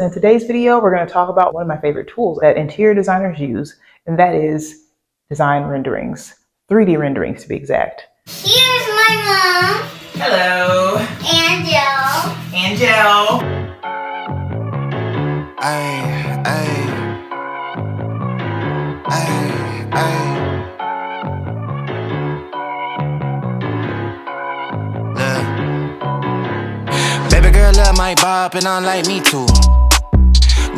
In today's video, we're going to talk about one of my favorite tools that interior designers use, and that is design renderings. 3D renderings to be exact. Here's my mom. Hello. And Joe. And Joe. Look. Baby girl love my bop and unlike me too.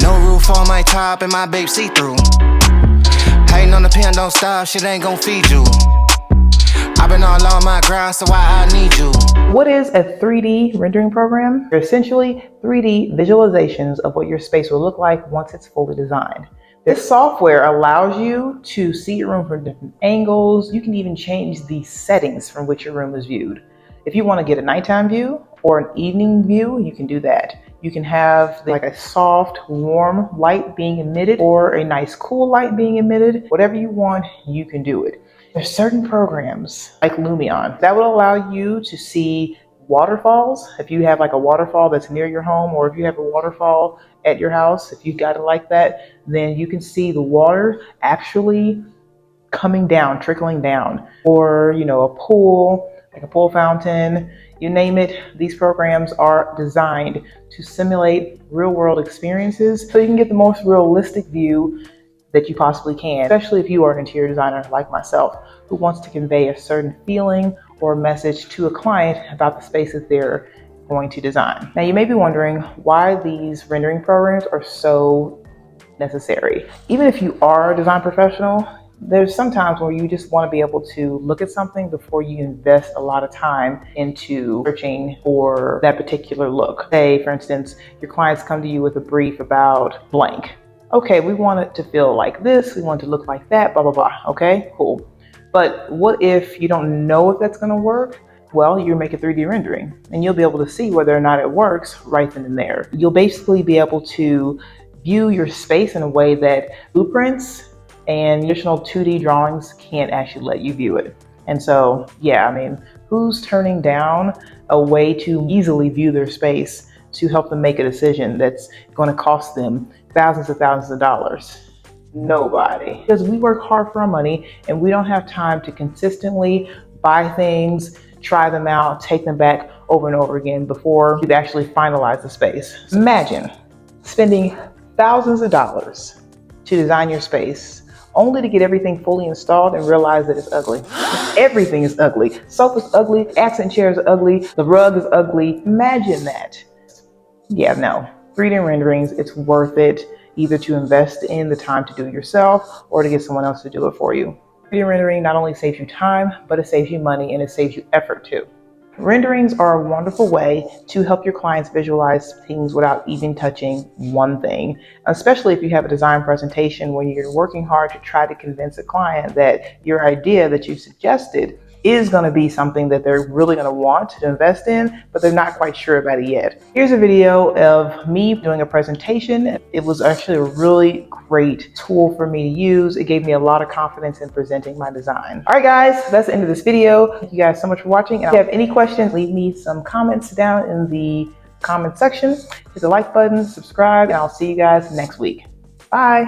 No roof on my top and my babe see-through. Hating on the pen, don't stop, shit ain't gon' feed you. I've been all on my grind, so why I need you. What is a 3D rendering program? They're essentially 3D visualizations of what your space will look like once it's fully designed. This software allows you to see your room from different angles. You can even change the settings from which your room is viewed. If you want to get a nighttime view or an evening view, you can do that. You can have like a soft, warm light being emitted or a nice cool light being emitted. Whatever you want, you can do it. There's certain programs like Lumion that will allow you to see waterfalls. If you have like a waterfall that's near your home, or if you have a waterfall at your house, if you got it like that, then you can see the water actually coming down, trickling down. Or, you know, a pool, like a pool fountain, you name it. These programs are designed to simulate real world experiences so you can get the most realistic view that you possibly can, especially if you are an interior designer like myself who wants to convey a certain feeling or message to a client about the space that they're going to design. Now you may be wondering why these rendering programs are so necessary. Even if you are a design professional, there's some times where you just want to be able to look at something before you invest a lot of time into searching for that particular look. Say, for instance, your clients come to you with a brief about blank. Okay, we want it to feel like this, we want it to look like that, blah, blah, blah. Okay, cool. But what if you don't know if that's gonna work? Well, you make a 3D rendering and you'll be able to see whether or not it works right then and there. You'll basically be able to view your space in a way that blueprints and traditional 2D drawings can't actually let you view it. And so, yeah, I mean, who's turning down a way to easily view their space to help them make a decision that's going to cost them thousands of dollars? Nobody. Because we work hard for our money and we don't have time to consistently buy things, try them out, take them back over and over again before we've actually finalized the space. Imagine spending thousands of dollars to design your space only to get everything fully installed and realize that it's ugly. Everything is ugly. Sofa's ugly, accent chairs are ugly, the rug is ugly. Imagine that. Yeah, no. 3D renderings, it's worth it either to invest in the time to do it yourself or to get someone else to do it for you. 3D rendering not only saves you time, but it saves you money and it saves you effort too. Renderings are a wonderful way to help your clients visualize things without even touching one thing, especially if you have a design presentation when you're working hard to try to convince a client that your idea that you suggested is going to be something that they're really going to want to invest in, but they're not quite sure about it yet. Here's a video of me doing a presentation. It was actually a really great tool for me to use. It gave me a lot of confidence in presenting my design. All right, guys, that's the end of this video. Thank you guys so much for watching. And if you have any questions, leave me some comments down in the comment section. Hit the like button, subscribe, and I'll see you guys next week. Bye.